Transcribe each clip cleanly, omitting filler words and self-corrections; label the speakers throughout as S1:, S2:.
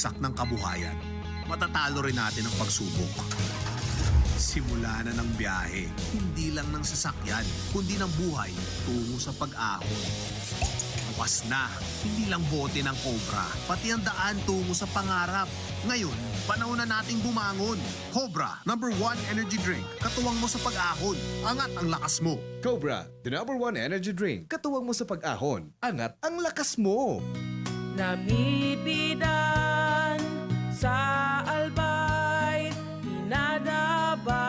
S1: bagsak ng kabuhayan, matatalo rin natin ang pagsubok. Simula na ng biyahe, hindi lang ng sasakyan, kundi ng buhay tungo sa pag-ahon. Bukas na, hindi lang bote ng Cobra, pati ang daan tungo sa pangarap. Ngayon, panahon na nating bumangon. Cobra, #1 energy drink. Katuwang mo sa pag-ahon. Angat ang lakas mo.
S2: Cobra, the #1 energy drink. Katuwang mo sa pag-ahon. Angat ang lakas mo.
S3: Namipidan sa albay, inadaba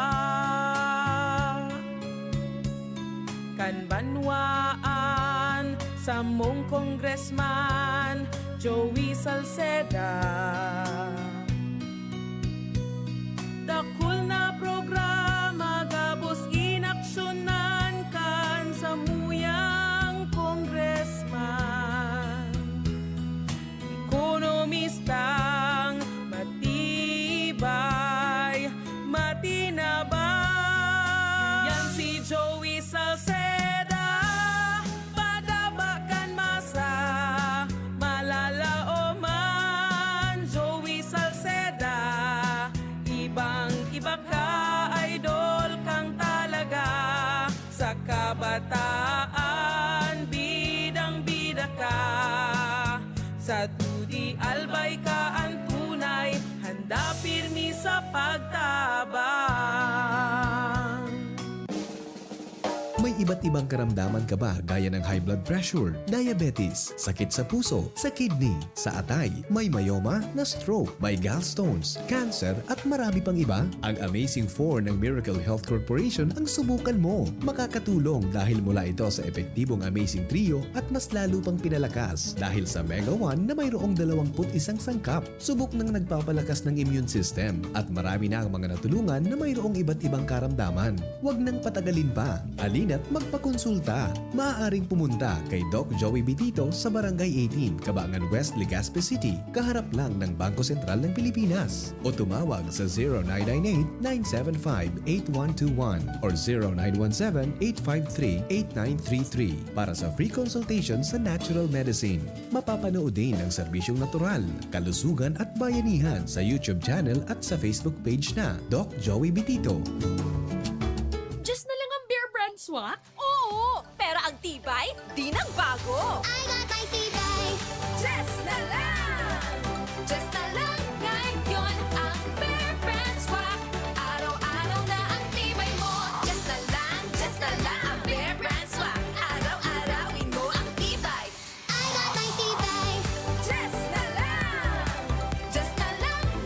S3: kanbanwaan sa mong congressman Joey Salceda. Dakul na programa gabos inaksyonan kan sa muyang congressman. Ekonomistang matibay, matinabay. Yan si Joey Salceda, padabakan masa, malalaoman. Joey Salceda, ibang-iba ka, idol kang talaga. Sa kabataan, bidang-bida ka. Sa tudi albay ka ang tunay, handa pirmi sa pagtabang.
S2: May iba't ibang karamdaman ka ba gaya ng high blood pressure, diabetes, sakit sa puso, sa kidney, sa atay, may myoma na stroke, may gallstones, cancer at marami pang iba? Ang Amazing 4 ng Miracle Health Corporation ang subukan mo. Makakatulong dahil mula ito sa epektibong Amazing Trio at mas lalo pang pinalakas dahil sa Mega 1 na mayroong 21 sangkap. Subok ng nagpapalakas ng immune system at marami na ang mga natulungan na mayroong iba't ibang karamdaman. Huwag nang patagalin pa. Alina't magpakonsulta. Maaaring pumunta kay Doc Joey Bitito sa Barangay 18, Cabangan West, Legazpi City, kaharap lang ng Bangko Sentral ng Pilipinas. O tumawag sa 0998-975-8121 or 0917-853-8933 para sa free consultation sa natural medicine. Mapapanood din ang serbisyong natural, kalusugan at bayanihan sa YouTube channel at sa Facebook page na Doc Joey Bitito.
S4: Just na lang ang Bear Brand Swak? Oo! Pero ang tibay, di nang bago!
S5: I got my tibay.
S4: Just na lang! Just na lang ngayon ang Bear Brand Swak. Araw-araw na ang tibay mo. Just na lang ang Bear Brand Swak. Araw-arawin mo ang tibay.
S5: I got my tibay.
S4: Just na lang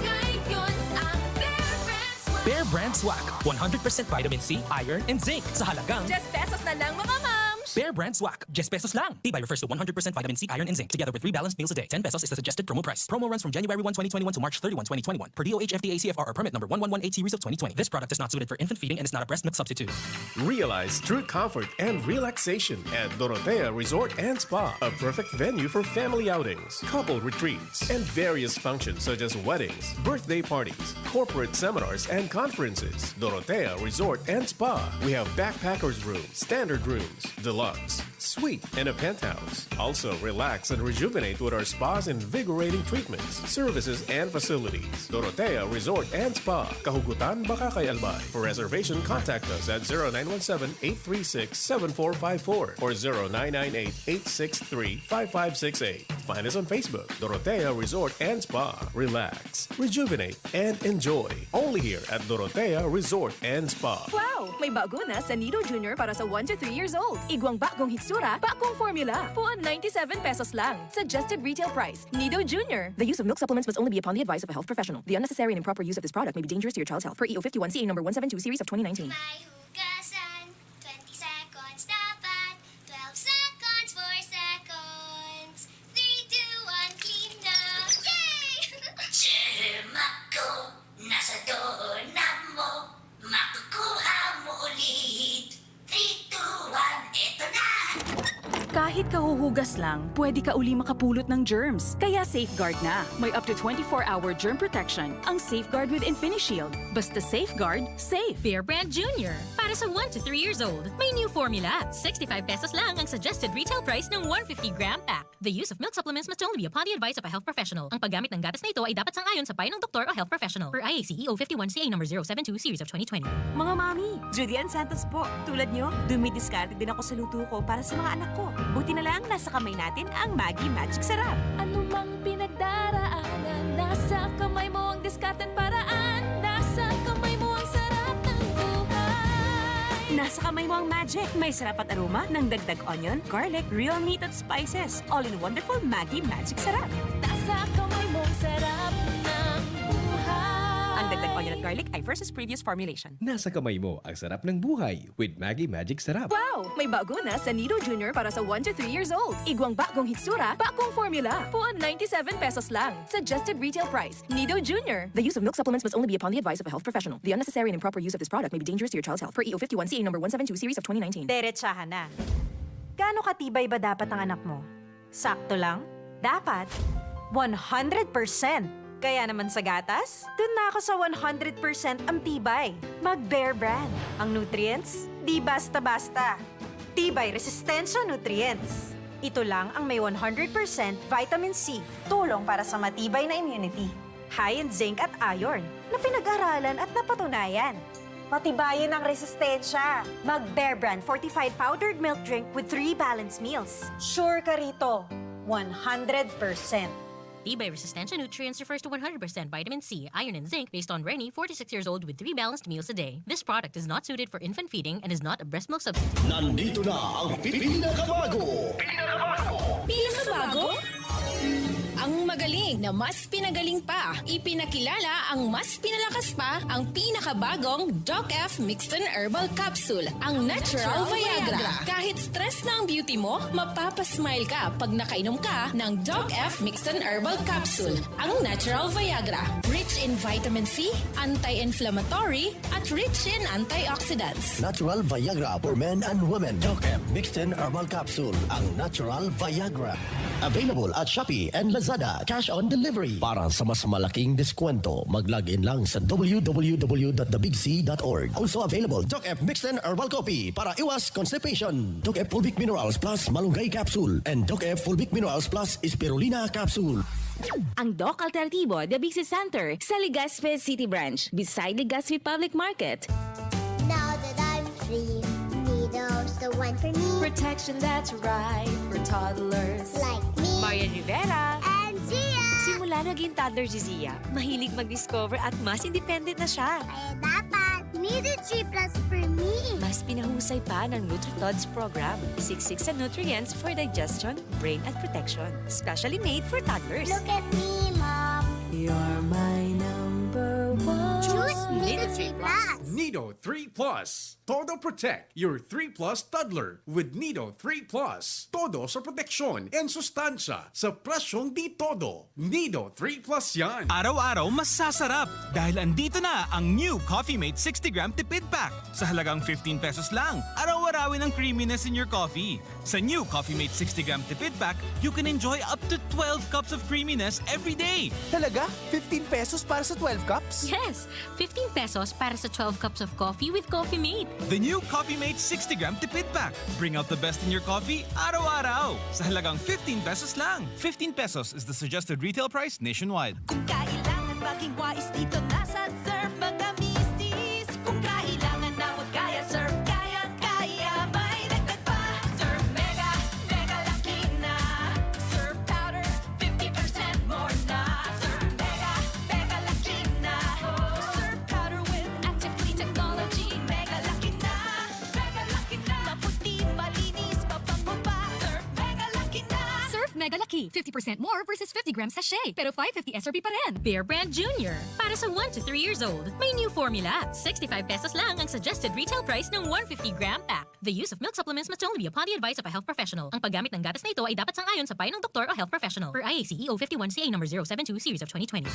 S4: ngayon ang Bear Brand Swak.
S6: Bear Brand Swak, 100% vitamin C, iron, and zinc sa halagang
S4: Just pesos na lang mga mams!
S6: Bear Brand Swak. Just pesos lang. Tibay refers to 100% vitamin C, iron, and zinc together with 3 balanced meals a day. 10 pesos is the suggested promo price. Promo runs from January 1, 2021 to March 31, 2021 per DOH FDA CFR or permit number 1118 series of 2020. This product is not suited for infant feeding and is not a breast milk substitute.
S7: Realize true comfort and relaxation at Dorotea Resort and Spa, a perfect venue for family outings, couple retreats, and various functions such as weddings, birthday parties, corporate seminars, and conferences. Dorotea Resort and Spa. We have backpackers rooms, standard rooms, deluxe, suite, and a penthouse. Also, relax and rejuvenate with our spa's invigorating treatments, services, and facilities. Dorotea Resort and Spa, Kahugutan, Bakakay, Albay. For reservation, contact us at 0917-836-7454 or 0998-863-5568. Find us on Facebook, Dorotea Resort and Spa. Relax, rejuvenate, and enjoy. Only here at Dorotea Resort and Spa.
S4: Wow! May bago na sa Nido Junior para sa 1 to 3 years old. Igwang bagong hitsura, bagong formula. Puan 97 pesos lang. Suggested retail price. Nido Junior. The use of milk supplements must only be upon the advice of a health professional. The unnecessary and improper use of this product may be dangerous to your child's health. Per EO 51 CA number 172 series of 2019.
S5: May hugasan. 20 seconds dapat. 12 seconds, 4 seconds. 3, 2, 1, clean na. Yay!
S8: Mako, nasa doorknob mo, makukuha mo ulit. 3, 2, 1, eto na!
S4: Kahit
S9: Kahit kahuhugas lang, pwede ka uli makapulot ng germs. Kaya safeguard na. May up to 24-hour germ protection ang Safeguard with InfiniShield. Basta safeguard, safe.
S10: Bear Brand Junior. Para sa 1 to 3 years old, may new formula. 65 pesos lang ang suggested retail price ng 150-gram pack. The use of milk supplements must only be upon the advice of a health professional. Ang paggamit ng gatas na ito ay dapat sangayon sa payo ng doktor o health professional. Per IAC EO 51CA number 072 series of 2020.
S11: Mga mami, Julian Santos po. Tulad nyo, dumidiskarte din ako sa luto ko para sa mga anak ko. Buti na lang nasa kamay natin ang Maggi Magic Sarap.
S4: Ano mang pinagdaraanan, nasa kamay mo ang diskarte't paraan. Nasa kamay mo ang sarap ng buhay.
S11: Nasa kamay mo ang magic. May sarap at aroma ng dagdag onion, garlic, real meat at spices. All in wonderful Maggi Magic Sarap.
S4: Nasa kamay mo ang sarap ng buhay.
S11: Ang dagdag onion at garlic ay versus previous formulation.
S2: Nasa kamay mo ang sarap ng buhay with Maggi Magic Sarap.
S4: Wow! May bago na sa Nido Junior para sa 1 to 3 years old. Igwang bagong hitsura, bagong formula. Puan 97 pesos lang. Suggested retail price. Nido Junior. The use of milk supplements must only be upon the advice of a health professional. The unnecessary and improper use of this product may be dangerous to your child's health. Per EO 51CA number 172 series of 2019.
S12: Derechahan na. Gaano katibay ba dapat ang anak mo? Sakto lang? Dapat 100%. Kaya naman sa gatas, dun na ako sa 100% ang tibay. Mag-Bear Brand. Ang nutrients, di basta-basta. Tibay resistensya nutrients. Ito lang ang may 100% vitamin C, tulong para sa matibay na immunity. High in zinc at iron, na pinag-aralan at napatunayan. Patibayin ang resistensya. Mag-Bear Brand fortified powdered milk drink with 3 balanced meals. Sure ka rito, 100%.
S10: Tibay resistensya nutrients refers to 100% vitamin C, iron, and zinc based on Rennie, 46 years old with 3 balanced meals a day. This product is not suited for infant feeding and is not a breast milk substitute.
S13: Nandito na ang pinakabago!
S14: Pinakabago? Ang magaling na mas pinagaling pa. Ipinakilala ang mas pinalakas pa ang pinakabagong Doc F Mixed Herbal Capsule, ang Natural Viagra. Kahit stress na ang beauty mo, mapapasmile ka pag nakainom ka ng Doc F Mixed Herbal Capsule, ang Natural Viagra. Rich in vitamin C, anti-inflammatory, at rich in antioxidants.
S13: Natural Viagra for men and women. Doc F Mixed Herbal Capsule, ang Natural Viagra. Available at Shopee and Lazada. Cash on delivery. Para sa mas malaking diskwento, mag-login lang sa www.thebigc.org. Also available, Doc F Mixed Herbal Coffee para iwas constipation. Doc F Fulvic Minerals Plus Malunggay Capsule and Doc F Fulvic Minerals Plus Spirulina Capsule.
S15: Ang Doc Alternativo, The Big C Center, sa Legazpi City Branch, beside Legazpi Public Market.
S5: Now that I'm free, Nido's the one for me.
S4: Protection that's right for toddlers.
S5: Like me.
S11: Marian Rivera.
S5: And Zia.
S11: Simula naging toddler si Zia, mahilig mag-discover at mas independent na siya.
S5: Kaya dapat, Nido 3 Plus for me.
S11: Mas pinahusay pa ng NutriTods program. Siksik sa nutrients for digestion, brain at protection. Specially made for toddlers.
S5: Look at me, Mom.
S3: You're my number one.
S5: Choose Nido 3 Plus.
S16: Nido 3 Plus. Todo Protect your 3 Plus toddler with Nido 3 Plus. Todo sa proteksyon and sustansya sa presyong di todo. Nido 3 Plus yan.
S17: Araw-araw mas sasarap dahil andito na ang new Coffee Mate 60-gram tipid pack. Sa halagang 15 pesos lang, araw-arawin ang creaminess in your coffee. Sa new Coffee Mate 60-gram tipid pack, you can enjoy up to 12 cups of creaminess every day.
S18: Talaga? 15 pesos para sa 12 cups?
S10: Yes! 15 pesos para sa 12 cups of coffee with Coffee Mate.
S17: The new Coffee Mate 60-gram tipid pack. Bring out the best in your coffee araw-araw. Sa halagang 15 pesos lang. 15 pesos is the suggested retail price nationwide.
S14: Kung kailangan maging wais dito na sa Surf mga misis. Kung kailangan na wag kaya Surf, kaya may dagdag pa. Surf Mega, Mega Laki na. Surf Powder, 50% more na. Surf Mega, Mega Laki na. Surf Powder with active clean technology. Mega Laki na, Mega Laki na. Maputi, malinis, mabango pa. Surf Mega Laki na.
S10: Surf Mega Laki, 50% more versus 50 grams sachet, pero 550 SRP pa rin. Bear Brand Junior, para sa 1 to 3 years old, may new formula. 65 pesos lang ang suggested retail price ng 150-gram pack. The use of milk supplements must only be upon the advice of a health professional. Ang paggamit ng gatas na ito ay dapat sangayon sa payo ng doktor o health professional. Per IACEO 51CA number 072 series of 2020.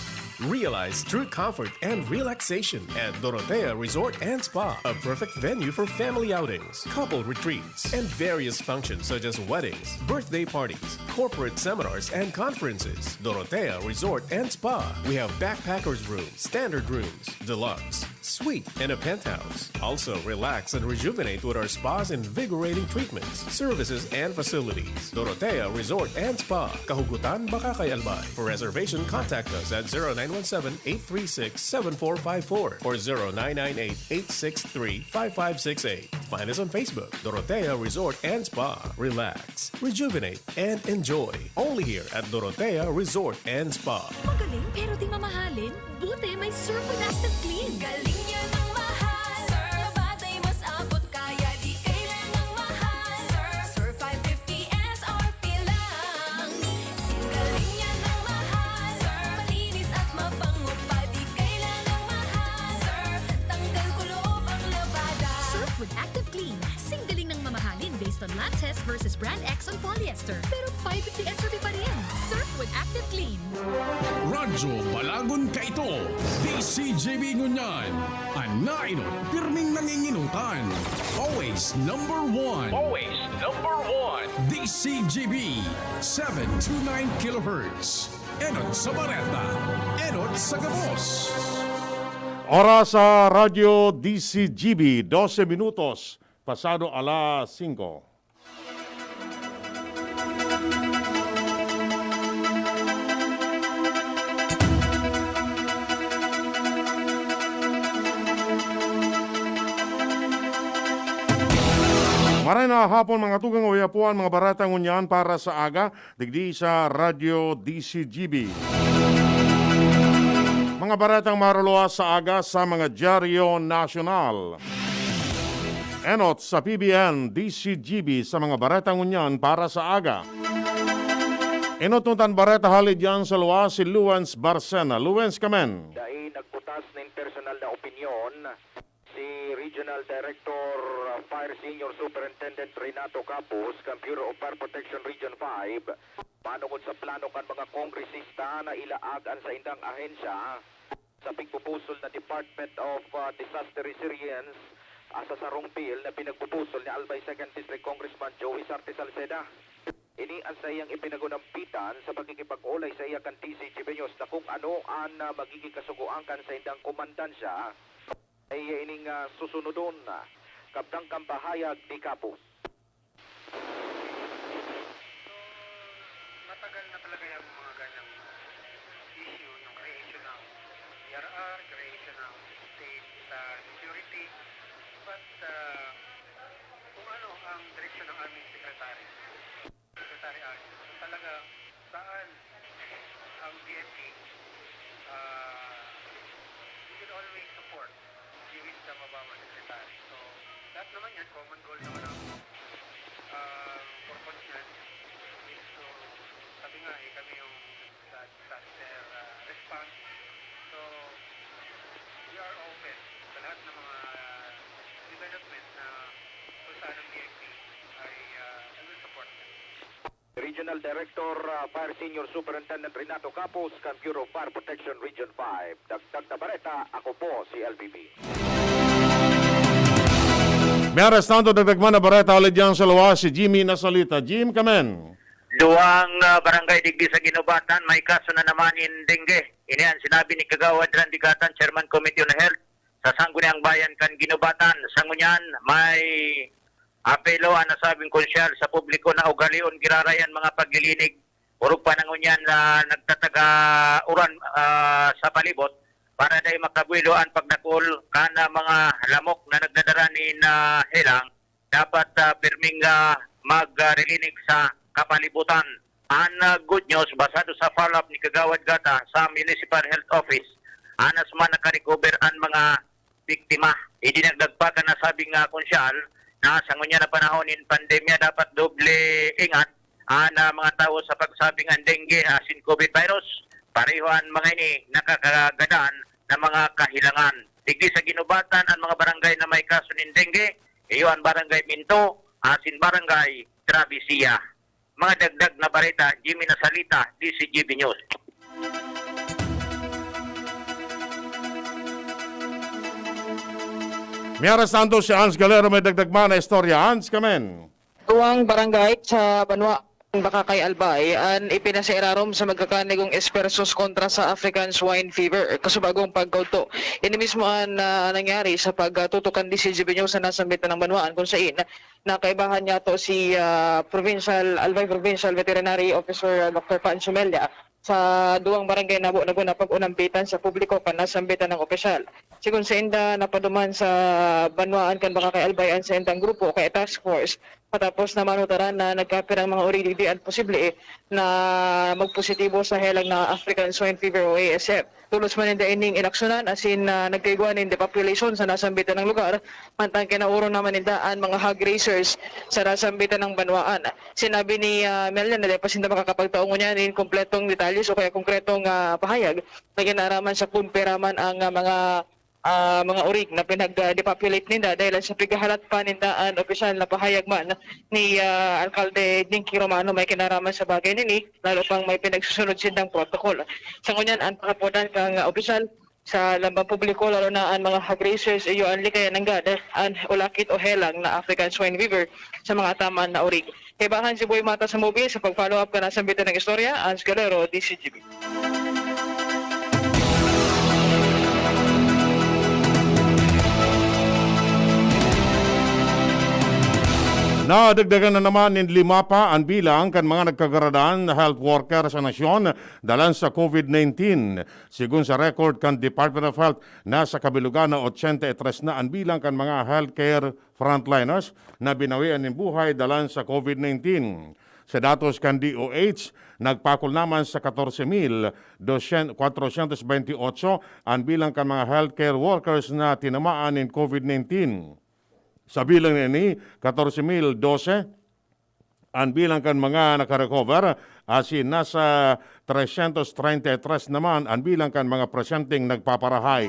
S7: Realize true comfort and relaxation at Dorotea Resort and Spa, a perfect venue for family outings, couple retreats, and various functions such as weddings, birthday parties, corporate seminars, and conferences. Dorotea Resort and Spa. We have backpackers rooms, standard rooms, deluxe, suite, and a penthouse. Also, relax and rejuvenate with our spas and invigorating treatments, services, and facilities. Dorotea Resort and Spa. Kahugutan, Bakakay, Albay. For reservation, contact us at 0917-836-7454 or 0998-863-5568. Find us on Facebook, Dorotea Resort and Spa. Relax, rejuvenate, and enjoy. Only here at Dorotea Resort and Spa.
S10: Magaling pero di mamahalin. Buti may Surf with Active Clean.
S3: Galing niya ng mahal. Surf, batay mas abot kaya di kailangang mahal. Surf 550 SRP lang. Galing niya ng mahal. Surf, malinis at mabango pa di kailangang mahal. Surf, tanggal kulob ang labada.
S10: Surf with Active Clean. Singgaling ng mamahalin based on lab test versus brand X on polyester. Pero 550 SRP pa rin. Surf with Active Clean.
S16: Radyo Balagon Kaito, DCGB Ngunyan, Anainot, pirming nanginginutan. Always number one.
S19: Always number one.
S16: DCGB, 729 kHz. Enot sa Bareta, Enot sa Gabos.
S20: Oras sa Radyo DCGB, 12 minutos, pasado alas 5. Maray na hapon mga tugang uyapuan, mga baratang unyan para sa aga, digdi sa Radyo DCGB. Mga baratang maruluwas sa aga sa mga dyaryo nasyonal. Enot sa PBN DCGB sa mga baratang unyan para sa aga. Enot nuntan bareta halid yan sa luwas si Luwens Barcena. Luwens kamen.
S19: Dahil nagbutas ng personal na opinion si Regional Director Fire Senior Superintendent Renato Capus ng Bureau of Fire Protection Region 5 panungod sa plano kan mga kongresista na ilaagan sa indang ahensya sa pigpupusol na Department of Disaster Resilience asa sa Rongpil na pinagpupusol ni Albay 2nd District Congressman Joey Sarte Salceda. Ini ang sayang ipinagunampitan sa pagkikipag-ulay sa iya kan TCGB News na kung ano ang magiging kasuguan kan sa indang komandansya ay ining susunodon kaptang kampahayag ni Capus.
S21: Matagal na talaga yung mga ganyang issue ng creation ng PRR, creation ng state security. But kung ano ang direksyon ng Army Secretary Army, talaga saan ang DFP we will always support giving sa mababa secretary. So, lahat naman yan, common goal naman ang purpose yan is to, sabi nga kami yung disaster response. So, we are open sa lahat ng mga development na kung saan ang DFP ay will support them.
S19: Regional Director Fire Senior Superintendent Renato Capus ng Bureau of Fire Protection Region 5. Dagdag na Bareta, ako po si LBB.
S20: May arestado dagdagman na bareta ulit yan sa luwas si Jimmy Nasalita. Jim, kamen.
S22: Duwang barangay digdi sa Ginubatan, may kaso na naman in dengue. Ini ang sinabi ni Kagawad Randy Gatan, Chairman Committee on Health sa Sangguniang Bayan kan Ginubatan. Sa ngunyan, may apelo ang nasabing konsyal sa publiko na ugalion girarayan mga paglilinig. Urog pa nangunyan na nagtataga uran sa palibot para dahil makabuelo ang pagdakol kana mga lamok na nagdadaranin na helang dapat pirming magrelinig sa kapalibutan. Ang good news, basado sa follow-up ni Kagawad Gata sa Municipal Health Office, anas man nakarecover ang mga biktima. Idinagdagpagan na sabing konsyal na sa ngunya na panahon in pandemya dapat doble ingat na mga tao sa pagsabing ang dengue asin COVID virus. Parehoan mga ini nakakagadaan ng mga kahilangan. Digdi sa ginubatan ang mga barangay na may kaso ng dengue, iyo ang barangay Minto, asin barangay Travisia. Mga dagdag na bareta, Jimmy Nasalita, DCGB News.
S20: Miyaras nando si Hans Galero may dagdag man na istorya. Hans, kamen.
S1: Tuwang barangay sa Banwa, Bakakay Albay, an ipinasirarom sa magkakanigong espersos kontra sa African Swine Fever. Kasubagong pagkauto. Ini mismo ang nangyari sa pagtutukan di si News sa nasambitan ng Banwaan kung saan nakaibahan niya to si Albay Provincial Veterinary Officer Dr. Pancho Melia sa duwang barangay nabo na pag-unambitan sa publiko kan nasambitan ng opisyal. Sigun sa inda napaduman sa Banwaan kan Bakakay Albay an sa indang grupo kay task force patapos na manutaran na nagkapirang mga uri at posible na magpositibo sa helang na African Swine Fever o ASF. Tulos man inda ining inaksyonan asin nagkaiguan in the population sa nasambitan ng lugar mantang kinauro naman indaan mga hog racers sa nasambitan ng Banwaan. Sinabi ni Melia na dapat hindi makakapagtaong niya in kompletong detalye o kaya konkretong pahayag na ginaraman sa kumpiraman ang mga urig na pinag-depopulate nila dahil sa pigahalat pa nindaan opisyal na pahayag man ni Alkalde Dinky Romano may kinaraman sa bagay nini lalo pang may pinagsusunod sindang protocol. Sa ngunyan ang pakapodan kang opisyal sa lambang publiko lalo na ang mga hog racers iyo ang likaya ng gada ang ulakit o helang na African Swine Fever sa mga taman na urig. Kaibahan si Boy Mata sa movie sa pag-follow up ka na sa bitan ng istorya, Hans Galero, DCGB.
S20: Nadagdagan na naman ng 5 pa ang bilang kan mga nagkagaradaan na health worker sa nasyon dalan sa COVID-19. Sigun sa record kan Department of Health, nasa kabilugan na 83 na ang bilang kan mga healthcare frontliners na binawian ng buhay dalan sa COVID-19. Sa datos kan DOH, nagpakol naman sa 14,428 ang bilang kan mga healthcare workers na tinamaan ng COVID-19. Sa bilang ni 14,012 ang bilang kan mga nakarecover asin nasa 333 naman ang bilang kan mga presenting nagpaparahay.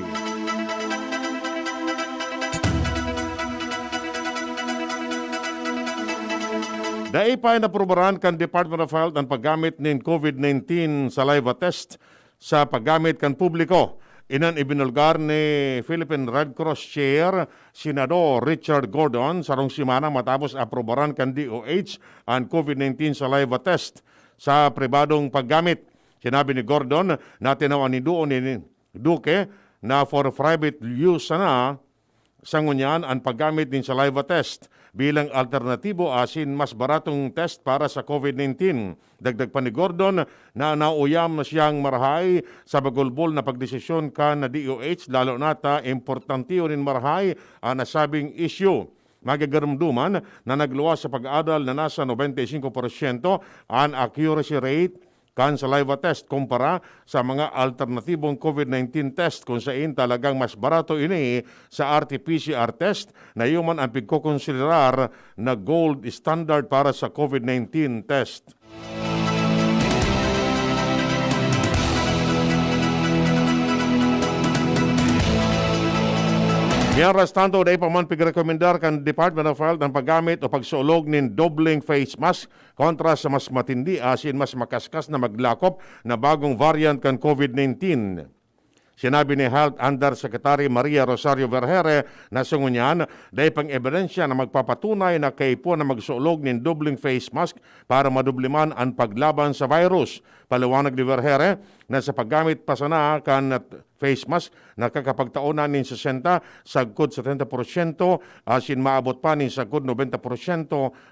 S20: Daipay na probaran kan Department of Health ang paggamit ng COVID-19 saliva test sa paggamit kan publiko. Inan ibinulgar ni Philippine Red Cross Chair, Senador Richard Gordon, sarong simana matapos aprobaran kan DOH ang COVID-19 saliva test sa pribadong paggamit. Sinabi ni Gordon na tinawan ni Duque na for private use na sa ngunyan ang paggamit ng saliva test bilang alternatibo asin mas baratong test para sa COVID-19. Dagdag pa ni Gordon na nauyam na siyang marahay sa bagulbol na pagdesisyon ka na DOH lalo nata importantiyo rin marahay ang nasabing issue. Magagarumduman na nagluwas sa pag-aadal na nasa 95% ang accuracy rate kan saliva test kumpara sa mga alternatibong COVID-19 test kung saan talagang mas barato ini sa RT-PCR test na yuman ang pagkukonsiderar na gold standard para sa COVID-19 test. Miyaras tanto dahil pa man pigrekomendar kan Department of Health ang paggamit o pagsulog ng doubling face mask kontra sa mas matindi asin mas makaskas na maglakop na bagong variant kan COVID-19. Sinabi ni Health Undersecretary Maria Rosario Vergere na sungunyan dahil pang ebidensya na magpapatunay na kaipo na magsulog ng doubling face mask para madubliman ang paglaban sa virus. Paliwanag ni Vergere na sa paggamit pa sana kan face mask nakakapagtaunan ng 60 sagkod 70% asin maabot pa ng sagkod 90%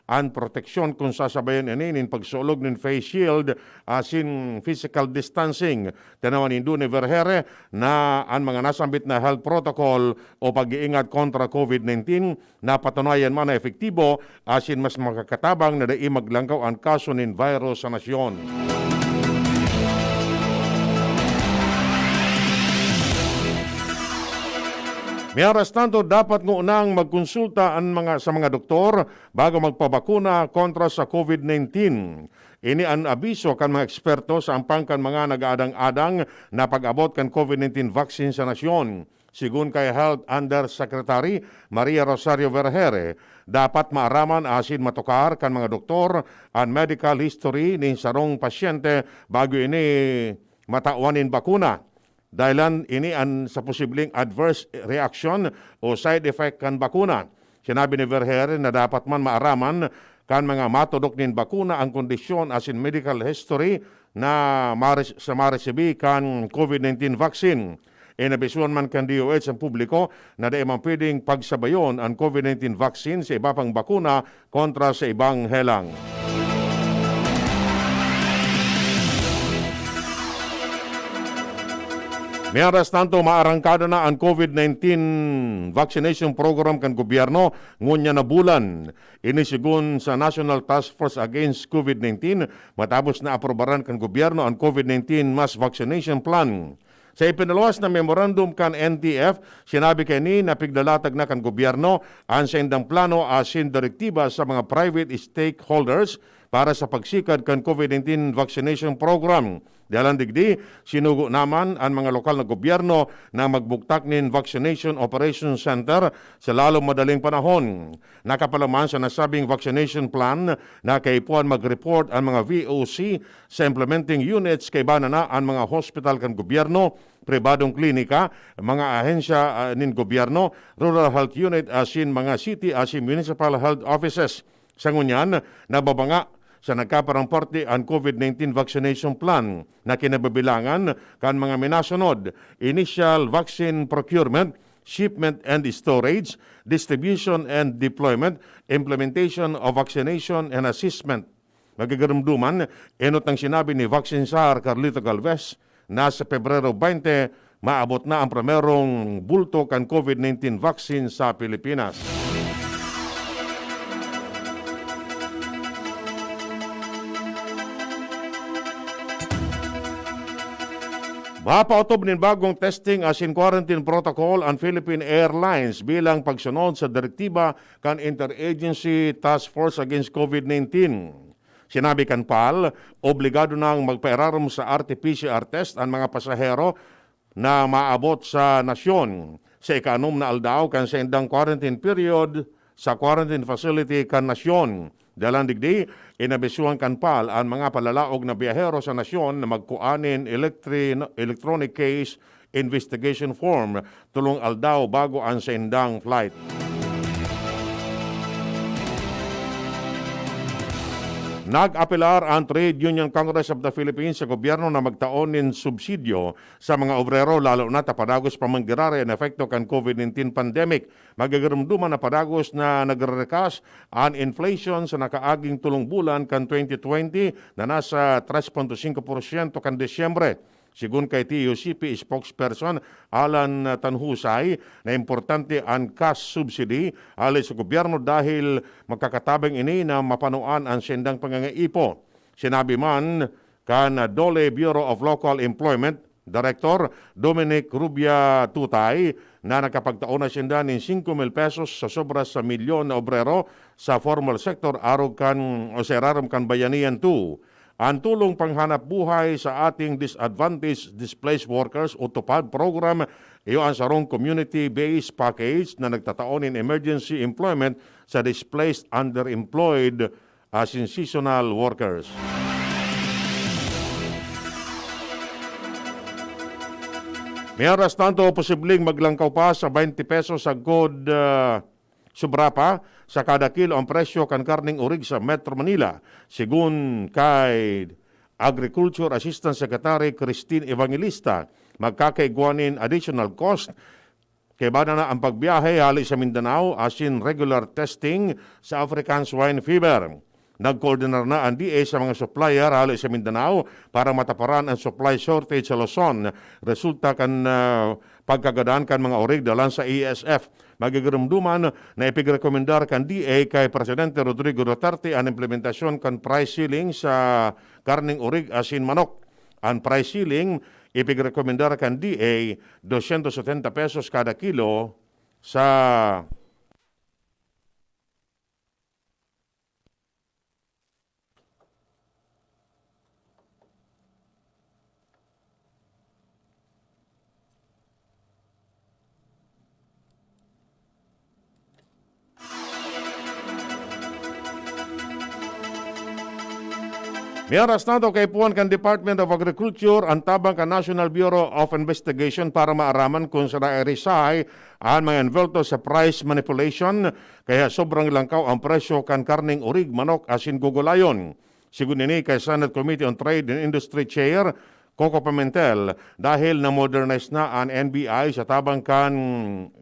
S20: ang proteksyon kung sasabayan inin pagsulog ng face shield asin physical distancing. Tanawan ni Vergere na ang mga nasambit na health protocol o pag-iingat kontra COVID-19 na patunayan man na efektibo asin mas makakatabang na dai maglangkaw ang kaso ng virus sa nasyon. Miyaras tanto dapat ng unang magkonsulta sa mga doktor bago magpabakuna kontra sa COVID-19. Ini ang abiso kan mga eksperto sa ampang kan mga nag-adang-adang na pag-abot kan COVID-19 vaccine sa nasyon. Sigun kay Health Undersecretary Maria Rosario Vergere, dapat maaraman asin matukar kan mga doktor ang medical history ni sarong pasyente bago ini matauanin bakuna. Dahilan ini an sa posibleng adverse reaction o side effect kan bakuna. Sinabi ni Vergere na dapat man maaraman kan mga matudok nin bakuna ang kondisyon asin medical history na maresibi kan COVID-19 vaccine. Inabisuan man kan DOH ang publiko na di man pwedeng pagsabayon ang COVID-19 vaccine sa iba pang bakuna kontra sa ibang helang. Miyaras tanto maarangkada na ang COVID-19 vaccination program kan gobyerno ngunya na bulan. Ini sigun sa National Task Force Against COVID-19 matapos na aprobaran kan gobyerno ang COVID-19 mass vaccination plan. Sa ipinalawas na memorandum kan NTF, sinabi kani na piglalatag na kan gobyerno ang sendang plano asin direktiba sa mga private stakeholders para sa pagsikad kan COVID-19 vaccination program. Dalan digdi, sinugo naman ang mga lokal na gobyerno na magbuktak nin Vaccination Operation Center sa lalong madaling panahon. Nakapalaman sa nasabing vaccination plan na kaipuan mag-report ang mga VOC sa implementing units kay banana ang mga hospital kan gobyerno, pribadong klinika, mga ahensya nin gobyerno, rural health unit asin mga city asin municipal health offices. Sa ngunyan, nababanga sa nagkaparamporte ang COVID-19 vaccination plan na kinababilangan kan mga minasunod, initial vaccine procurement, shipment and storage, distribution and deployment, implementation of vaccination and assessment. Magagarumduman, enot ang sinabi ni Vaccine Czar Carlito Galvez na sa Pebrero 20, maabot na ang primerong bulto kan COVID-19 vaccine sa Pilipinas. Mapautob nin bagong testing asin quarantine protocol ang Philippine Airlines bilang pagsunod sa direktiba kan Interagency Task Force Against COVID-19. Sinabi kan PAL, obligado nang magpairarom sa RT-PCR test ang mga pasahero na maabot sa nasyon. Sa ika-6 na aldaw kan sa indang quarantine period sa quarantine facility kan nasyon. Dalang digdi, inabisuan kan PAL ang mga palalaog na biyahero sa nasyon na magkuanin electronic case investigation form tulong aldaw bago ang sendang flight. Nag-apelar ang Trade Union Congress of the Philippines sa gobyerno na magtaon nin subsidyo sa mga obrero lalo na tapadagos pamanggirare ang epekto kan COVID-19 pandemic. Magagarumduman na padagos na nagrerekas ang inflation sa nakaaging tulong bulan kan 2020 na nasa 3.5% kan Desyembre. Sigun kay TUCP spokesperson Alan Tanhusay na importante ang cash subsidy alis sa gobyerno dahil magkakatabang ini na mapanuan ang sendang pangangaipo. Sinabi man kan Dole Bureau of Local Employment Director Dominic Rubia Tutay na nakapagtaon na senda ng 5,000 pesos sa sobra sa milyon na obrero sa formal sector araw kan o sa iraram kan bayanihan 2. Ang tulong panghanap buhay sa ating disadvantaged displaced workers o TUPAD program, iyo ang sarong community-based package na nagtataon in emergency employment sa displaced underemployed as in seasonal workers. May oras tanto posibleng maglangkaw pa sa 20 pesos sa good sobra pa sa kada kilo ang presyo kan karning urig sa Metro Manila. Sigun kay Agriculture Assistant Secretary Christine Evangelista, magkakaiguanin additional cost kay bana na ang pagbiyahe hali sa Mindanao asin regular testing sa African Swine Fever. Nag-coordinar na ang DA sa mga supplier hali sa Mindanao para mataparan ang supply shortage sa Luzon. Resulta kan pagkagadaan kan mga orig dalan sa ESF. Magigarumduman na ipigrekomendar kan DA kay Presidente Rodrigo Duterte ang implementasyon kan price ceiling sa karning orig asin manok. Ang price ceiling ipigrekomendar kan DA 270 pesos kada kilo sa Miyaras na kay puan kan Department of Agriculture ang tabang kan National Bureau of Investigation para maaraman kung sa na-resay ang mga involved sa price manipulation kaya sobrang langkaw ang presyo kan karning urig, manok, asin gugulayon. Sigun ini kay Senate Committee on Trade and Industry Chair Coco Pimentel dahil na-modernize na ang NBI sa tabang kan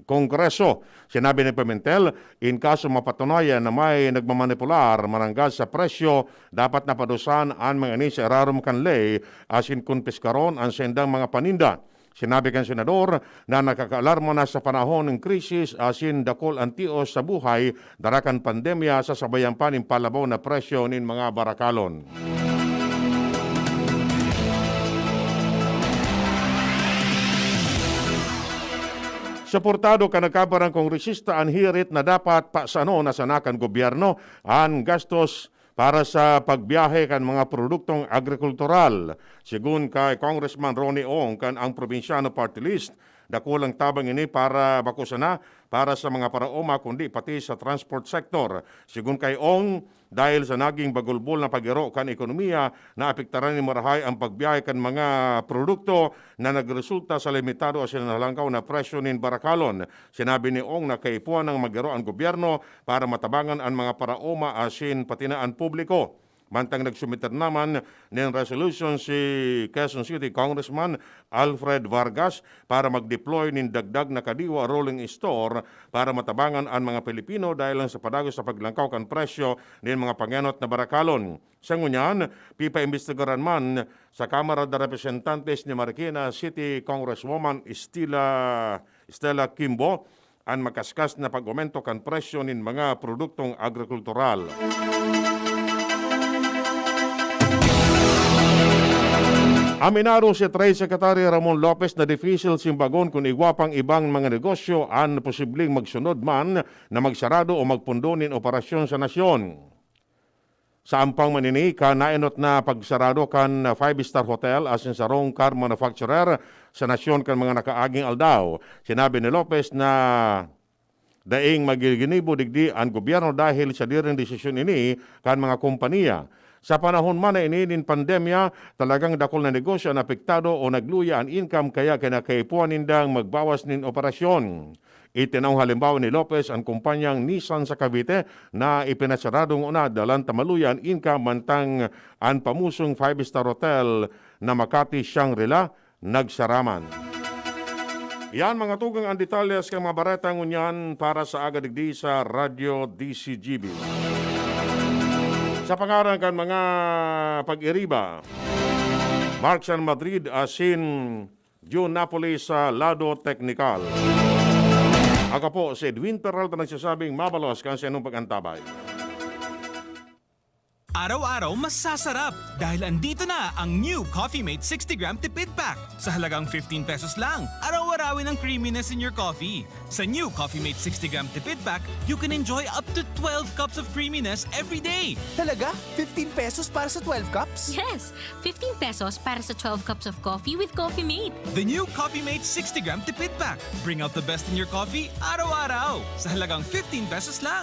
S20: Kongreso. Sinabi ni Pimentel, in kaso mapatunayan na may nagmamanipular mananggal sa presyo, dapat napadusan ang mga ini sa irarum kan lay asin kumpiskaron ang sendang mga paninda. Sinabi kan senador na nakakaalarma na sa panahon ng krisis asin dakol ang tios sa buhay darakan pandemya sa sabayang panimpalabaw na presyo nin mga barakalon. Suportado ka nagkabarang kongresista ang hirit na dapat paasano na sanakan gobyerno ang gastos para sa pagbiyahe kan mga produktong agrikultural. Sigun kay Congressman Ronnie Ong kan ang probinsyano party list, dakulang tabang ini para bakusana para sa mga paraoma kundi pati sa transport sector. Sigun kay Ong, dahil sa naging bagulbol na pag-iro kan ekonomiya, naapektaran ni marahay ang pagbiyahe kan mga produkto na nagresulta sa limitado o sinalangkaw na presyo nin barakalon. Sinabi ni Ong na kaipuan ng mag-iro ang gobyerno para matabangan ang mga paraoma asin patinaan publiko. Mantang nagsumitan naman ng resolution si Quezon City Congressman Alfred Vargas para mag-deploy ng dagdag na kadiwa rolling store para matabangan ang mga Pilipino dahil lang sa padagos sa paglangkaw kan presyo ng mga pangyanot na barakalon. Sa ngunyan, pipaimbestigaran man sa Kamara de Representantes ni Marikina City Congresswoman Stella Kimbo ang makaskas na pag-aumento kan presyo ng mga produktong agrikultural. Aminado si Trade Secretary Ramon Lopez na difícil simbagon kung igwapang ibang mga negosyo ang posibleng magsunod man na magsarado o magpundo nin operasyon sa nasyon. Sa ampang manini, nainot na pagsarado kan 5-star hotel asin sa sarong car manufacturer sa nasyon kan mga nakaaging aldaw. Sinabi ni Lopez na daing magiginibo digdi ang gobyerno dahil sa direng desisyon ini kan mga kompanya. Sa panahon man na ininin pandemya, talagang dakol na negosyo na apektado o nagluya ang income kaya kinakaipuan nindang magbawas nin operasyon. Itinaw halimbawa ni Lopez ang kumpanyang Nissan sa Cavite na ipinasaradong una dalan tamaluya ang income mantang ang pamusong 5-star hotel na Makati Shangri-La nagsaraman. Yan mga tugang ang detalyas kay mga Bareta ngunyan para sa agadigdi sa Radio DCGB. Sa pangaran kan mga pag-iriba, Mark San Madrid asin June Napoli sa Lado Technical. Ako po si Edwin Peralta nagsasabing mabalos kan sa inong pag-antabay.
S17: Araw-araw masasarap dahil andito na ang new Coffee Mate 60-gram tipid pack. Sa halagang 15 pesos lang, araw-arawin ang creaminess in your coffee. Sa new Coffee Mate 60-gram tipid pack, you can enjoy up to 12 cups of creaminess every day.
S18: Talaga? 15 pesos para sa 12 cups?
S10: Yes, 15 pesos para sa 12 cups of coffee with Coffee Mate.
S17: The new Coffee Mate 60-gram tipid pack. Bring out the best in your coffee araw-araw. Sa halagang 15 pesos lang.